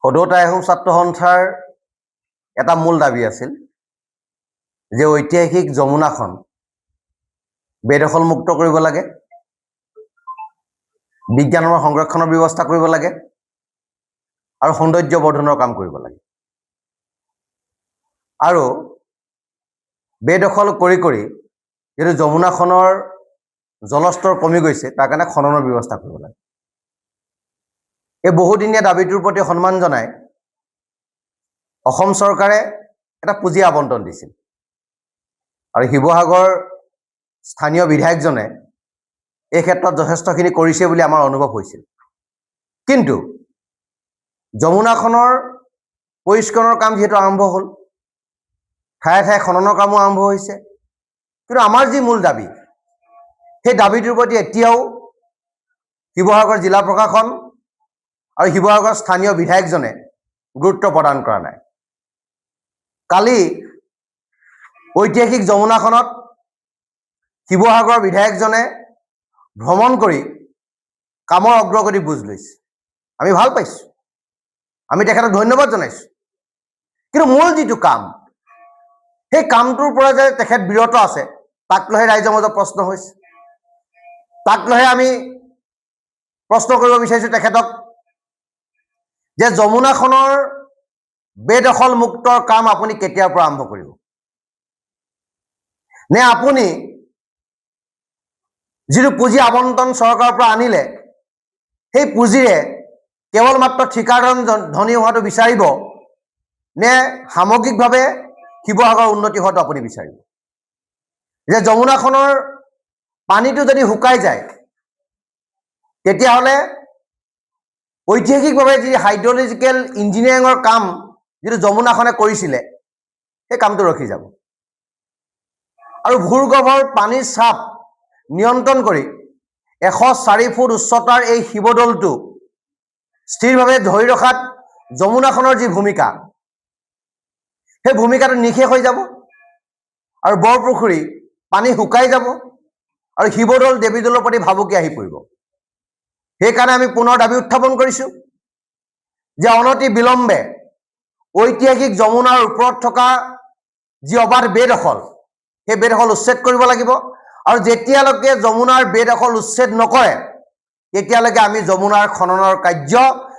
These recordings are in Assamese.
সদৌ টাই আহোম ছাত্ৰ সন্থাৰ এটা মূল দাবী আছিল যে ঐতিহাসিক যমুনাখন বেদখলমুক্ত কৰিব লাগে, বিজ্ঞানৰ সংৰক্ষণৰ ব্যৱস্থা কৰিব লাগে আৰু সৌন্দৰ্য বৰ্ধনৰ কাম কৰিব লাগে। আৰু বেদখল কৰি যিহেতু যমুনাখনৰ জলস্তৰ কমি গৈছে তাৰ কাৰণে খননৰ ব্যৱস্থা কৰিব লাগে। এই বহুদিনীয়া দাবীটোৰ প্ৰতি সন্মান জনাই অসম চৰকাৰে এটা পুঁজি আবণ্টন দিছিল আৰু শিৱসাগৰ স্থানীয় বিধায়কজনে এই ক্ষেত্ৰত যথেষ্টখিনি কৰিছে বুলি আমাৰ অনুভৱ হৈছিল। কিন্তু যমুনাখনৰ পৰিষ্কৰণৰ কাম যিহেতু আৰম্ভ হ'ল, ঠায়ে ঠায়ে খননৰ কামো আৰম্ভ হৈছে, কিন্তু আমাৰ যি মূল দাবী সেই দাবীটোৰ প্ৰতি এতিয়াও শিৱসাগৰ জিলা প্ৰশাসন আৰু শিৱসাগৰ স্থানীয় বিধায়কজনে গুৰুত্ব প্ৰদান কৰা নাই। কালি ঐতিহাসিক যমুনাখনত শিৱসাগৰৰ বিধায়কজনে ভ্ৰমণ কৰি কামৰ অগ্ৰগতি বুজ লৈছে। আমি ভাল পাইছোঁ, আমি তেখেতক ধন্যবাদ জনাইছোঁ। কিন্তু মূল যিটো কাম সেই কামটোৰ পৰা যে তেখেত বিৰত আছে তাক লৈহে ৰাইজৰ মাজত প্ৰশ্ন হৈছে। তাক লৈহে আমি প্ৰশ্ন কৰিব বিচাৰিছোঁ তেখেতক যে যমুনাখনৰ বেদখল মুক্তৰ কাম আপুনি কেতিয়াৰ পৰা আৰম্ভ কৰিব, নে আপুনি যিটো পুঁজি আবণ্টন চৰকাৰৰ পৰা আনিলে সেই পুঁজিৰে কেৱল মাত্ৰ ঠিকাদাৰ ধনী হোৱাটো বিচাৰিব, নে সামগ্ৰিকভাৱে শিৱসাগৰৰ উন্নতি হোৱাটো আপুনি বিচাৰিব? যে যমুনাখনৰ পানীটো যদি শুকাই যায় তেতিয়াহ'লে ঐতিহাসিকভাৱে যি হাইড্ৰলজিকেল ইঞ্জিনিয়াৰিঙৰ কাম যিটো যমুনাখনে কৰিছিলে সেই কামটো ৰখি যাব। আৰু ভূগৰ্ভৰ পানীৰ চাপ নিয়ন্ত্ৰণ কৰি 104 ফুট উচ্চতাৰ এই শিৱদৌলটো স্থিৰভাৱে ধৰি ৰখাত যমুনাখনৰ যি ভূমিকা সেই ভূমিকাটো নিঃশেষ হৈ যাব আৰু বৰপুখুৰী পানী শুকাই যাব আৰু শিৱদৌল দেৱীদৌলৰ প্ৰতি ভাবুকি আহি পৰিব। সেইকাৰণে আমি পুনৰ দাবী উত্থাপন কৰিছোঁ যে অনতি বিলম্বে ঐতিহাসিক যমুনাৰ ওপৰত থকা যি অবাধ বেদখল সেই বেদখল উচ্ছেদ কৰিব লাগিব। আৰু যেতিয়ালৈকে যমুনাৰ বেদখল উচ্ছেদ নকৰে তেতিয়ালৈকে আমি যমুনাৰ খননৰ কাৰ্য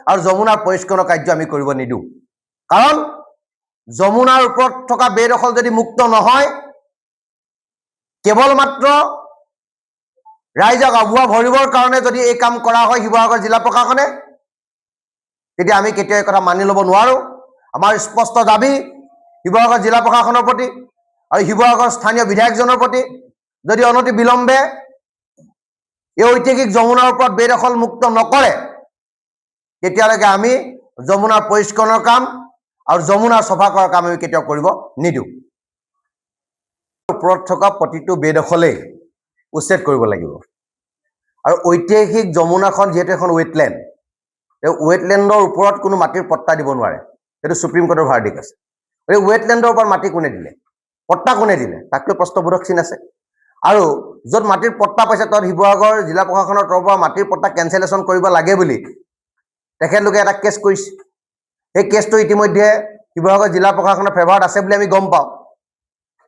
আৰু যমুনাৰ পৰিষ্কৰণৰ কাৰ্য আমি কৰিব নিদিওঁ। কাৰণ যমুনাৰ ওপৰত থকা বেদখল যদি মুক্ত নহয়, কেৱল মাত্ৰ ৰাইজক আভুৱা ভৰিবৰ কাৰণে যদি এই কাম কৰা হয় শিৱসাগৰ জিলা প্ৰশাসনে, তেতিয়া আমি কেতিয়াও এই কথা মানি ল'ব নোৱাৰোঁ। আমাৰ স্পষ্ট দাবী শিৱসাগৰ জিলা প্ৰশাসনৰ প্ৰতি আৰু শিৱসাগৰ স্থানীয় বিধায়কজনৰ প্ৰতি, যদি অনতি বিলম্বে এই ঐতিহাসিক যমুনাৰ ওপৰত বেদখল মুক্ত নকৰে তেতিয়ালৈকে আমি যমুনাৰ পৰিষ্কৰণৰ কাম আৰু যমুনাৰ চফা কৰাৰ কাম আমি কেতিয়াও কৰিব নিদিওঁ। ওপৰত থকা প্ৰতিটো বেদখলেই উচ্ছেদ কৰিব লাগিব। আৰু ঐতিহাসিক যমুনাখন যিহেতু এখন ৱেটলেণ্ড, এই ৱেটলেণ্ডৰ ওপৰত কোনো মাটিৰ পট্টা দিব নোৱাৰে, সেইটো সুপ্ৰিম কোৰ্টৰ ভাৰ্ডিক্ট আছে। এই ৱেটলেণ্ডৰ ওপৰত মাটি কোনে দিলে, পট্টা কোনে দিলে, তাক লৈ প্ৰশ্নবোধক চিন আছে। আৰু য'ত মাটিৰ পট্টা পাইছে তাত শিৱসাগৰ জিলা প্ৰশাসনৰ তৰফৰ পৰা মাটিৰ পট্টা কেঞ্চেলেশ্যন কৰিব লাগে বুলি তেখেতলোকে এটা কেছ কৰিছে। সেই কেছটো ইতিমধ্যে শিৱসাগৰ জিলা প্ৰশাসনৰ ফেভাৰত আছে বুলি আমি গম পাওঁ।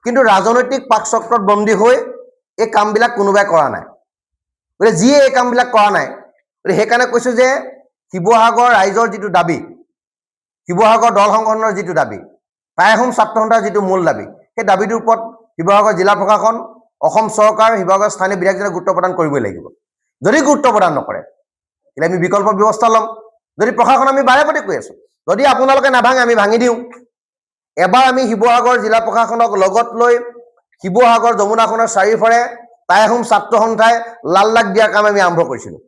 কিন্তু ৰাজনৈতিক পাকচক্ৰত বন্দী হৈ এই কামবিলাক কোনোবাই কৰা নাই। গতিকে যিয়ে এই কামবিলাক কৰা নাই, গতিকে সেইকাৰণে কৈছোঁ যে শিৱসাগৰ ৰাইজৰ যিটো দাবী, শিৱসাগৰ দল সংগঠনৰ যিটো দাবী, টাই আহোম ছাত্ৰ সন্থাৰ যিটো মূল দাবী, সেই দাবীটোৰ ওপৰত শিৱসাগৰ জিলা প্ৰশাসন, অসম চৰকাৰ, শিৱসাগৰ স্থানীয় বিধায়কজনে গুৰুত্ব প্ৰদান কৰিবই লাগিব। যদি গুৰুত্ব প্ৰদান নকৰে তেতিয়া আমি বিকল্প ব্যৱস্থা ল'ম। যদি প্ৰশাসন, আমি বাৰে প্ৰতি কৈ আছোঁ, যদি আপোনালোকে নাভাঙে আমি ভাঙি দিওঁ। এবাৰ আমি শিৱসাগৰ জিলা প্ৰশাসনক লগত লৈ শিৱসাগৰ যমুনাখনৰ চাৰিওফালে টাই আহোম ছাত্ৰ সন্থাই লাল লাগ দিয়াৰ কাম আমি আৰম্ভ কৰিছিলোঁ।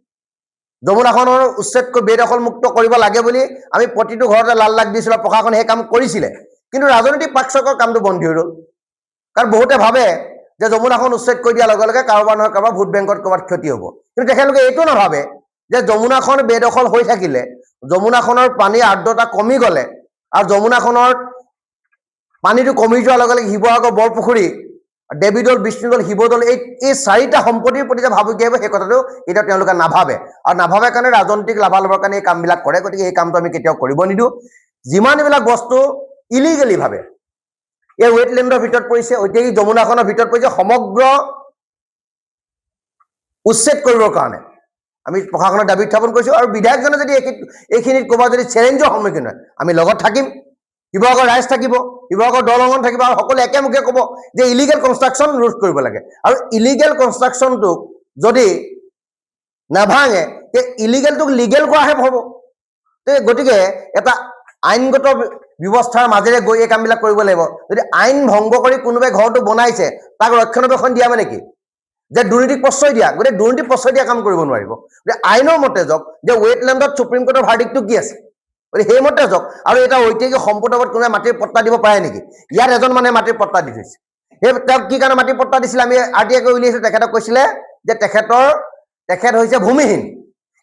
যমুনাখনৰ উচ্ছেদকৈ বেদখল মুক্ত কৰিব লাগে বুলি আমি প্ৰতিটো ঘৰতে লাল লাগ দিছিলোঁ, প্ৰশাসনে সেই কাম কৰিছিলে। কিন্তু ৰাজনৈতিক পাকচক্ৰৰ কামটো বন্ধ হৈ ৰ'ল। কাৰণ বহুতে ভাবে যে যমুনাখন উচ্ছেদ কৰি দিয়াৰ লগে লগে কাৰোবাৰ নহয় কাৰোবাৰ ভোট বেংকত ক'ৰবাত ক্ষতি হ'ব। কিন্তু তেখেতলোকে এইটো নাভাবে যে যমুনাখন বেদখল হৈ থাকিলে, যমুনাখনৰ পানীৰ আৰ্দ্ৰতা কমি গ'লে আৰু যমুনাখনৰ পানীটো কমি যোৱাৰ লগে লগে শিৱসাগৰ বৰপুখুৰী দেৱীদৌল, বিষ্ণুদৌল, শিৱদৌল এই চাৰিটা সম্পত্তিৰ প্ৰতি যে ভাবুকি আহিব সেই কথাটো এতিয়া তেওঁলোকে নাভাবে আৰু নাভাবে কাৰণে ৰাজনৈতিক লাভালাভৰ কাৰণে এই কামবিলাক কৰে। গতিকে এই কামটো আমি কেতিয়াও কৰিব নিদিওঁ। যিমান এইবিলাক বস্তু ইলিগেলি ভাবে এই ৱেটলেণ্ডৰ ভিতৰত পৰিছে, ঐতিহাসিক যমুনাখনৰ ভিতৰত পৰিছে, সমগ্ৰ উচ্ছেদ কৰিবৰ কাৰণে আমি প্ৰশাসনৰ দাবী উত্থাপন কৰিছোঁ। আৰু বিধায়কজনে যদি এইখিনিত ক'ৰবাত যদি চেলেঞ্জৰ সন্মুখীন হয় আমি লগত থাকিম, শিৱসাগৰ ৰাইজ থাকিব, শিৱসাগৰ দলঙন থাকিব আৰু সকলোৱে একেমুখে ক'ব যে ইলিগেল কনষ্ট্ৰাকশ্যন ৰোধ কৰিব লাগে। আৰু ইলিগেল কনষ্ট্ৰাকশ্যনটোক যদি নাভাঙে তে ইলিগেলটোক লিগেল কৰাহে হ'ব। গতিকে এটা আইনগত ব্যৱস্থাৰ মাজেৰে গৈ এই কামবিলাক কৰিব লাগিব। যদি আইন ভংগ কৰি কোনোবাই ঘৰটো বনাইছে তাক ৰক্ষণাবেক্ষণ দিয়া মানে কি? যে দুৰ্নীতিক প্ৰশ্ৰয় দিয়া। গতিকে দুৰ্নীতিক প্ৰশ্ৰয় দিয়া কাম কৰিব নোৱাৰিব। গতিকে আইনৰ মতে যাওক যে ৱেটলেণ্ডত সুপ্ৰিম কোৰ্টৰ ভাৰ্ডিকটো কি আছে, গতিকে সেইমতে যাওক। আৰু এটা ঐতিহাসিক সম্পদৰ ওপৰত কোনোবাই মাটিৰ পট্টা দিব পাৰে নেকি? ইয়াত এজন মানুহে মাটিৰ পট্টা দি থৈছে। সেই তেওঁক কি কাৰণে মাটিৰ পট্টা দিছিলে? আমি RTI কৰি উলিয়াইছোঁ। তেখেতক কৈছিলে যে তেখেত হৈছে ভূমিহীন,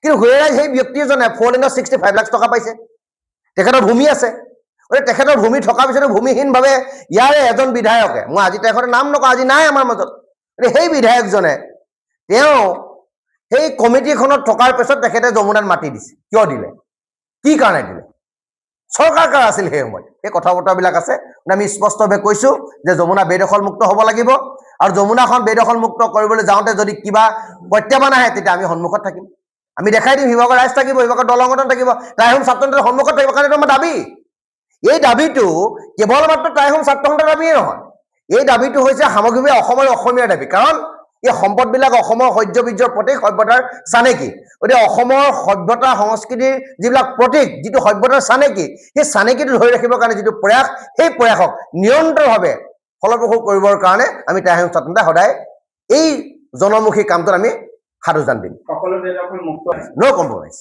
কিন্তু সেই ব্যক্তিজনে 4 লাইনত 65 লাখ টকা পাইছে। তেখেতৰ ভূমি আছে। গতিকে তেখেতৰ ভূমি থকাৰ পিছতো ভূমিহীনভাৱে ইয়াৰে এজন বিধায়কে, মই আজি তেখেতৰ নাম নকওঁ, আজি নাই আমাৰ মাজত, সেই বিধায়কজনে তেওঁ সেই কমিটিখনত থকাৰ পিছত তেখেতে যমুনাত মাটি দিছে। কিয় দিলে? কি কাৰণে দিলে? চৰকাৰ কাৰ আছিল সেই সময়ত? সেই কথা বতৰাবিলাক আছে। আমি স্পষ্টভাৱে কৈছোঁ যে যমুনা বেদখলমুক্ত হ'ব লাগিব। আৰু যমুনাখন বেদখলমুক্ত কৰিবলৈ যাওঁতে যদি কিবা প্ৰত্যাহ্বান আহে তেতিয়া আমি সন্মুখত থাকিম। আমি দেখাই দিম শিৱসাগৰ ৰাইজ থাকিব, শিৱসাগৰ দলংখন থাকিব, টাই-আহোম ছাত্ৰসন্থাৰ সন্মুখত থাকিব। কাৰণ এইটো আমাৰ দাবী। এই দাবীটো কেৱল মাত্ৰ টাই-আহোম ছাত্ৰসন্থাৰ দাবীয়ে নহয়, এই দাবীটো হৈছে সামগ্ৰিকভাৱে অসমৰ অসমীয়াৰ দাবী। কাৰণ এই সম্পদবিলাক অসমৰ সৌৰ্য বীৰ্যৰ প্ৰতীক, সভ্যতাৰ চানেকি। গতিকে অসমৰ সভ্যতা সংস্কৃতিৰ যিবিলাক প্ৰতীক, যিটো সভ্যতাৰ চানেকি, সেই চানেকিটো ধৰি ৰাখিবৰ কাৰণে যিটো প্ৰয়াস, সেই প্ৰয়াসক নিৰন্তৰভাৱে ফলপ্ৰসূ কৰিবৰ কাৰণে আমি টাই-আহোম ছাত্ৰসন্থাই সদায় এই জনমুখী কামটোত আমি সাধুজান দিম। সকলো বেদখল মুক্ত, নো কম্প্ৰমাইজ।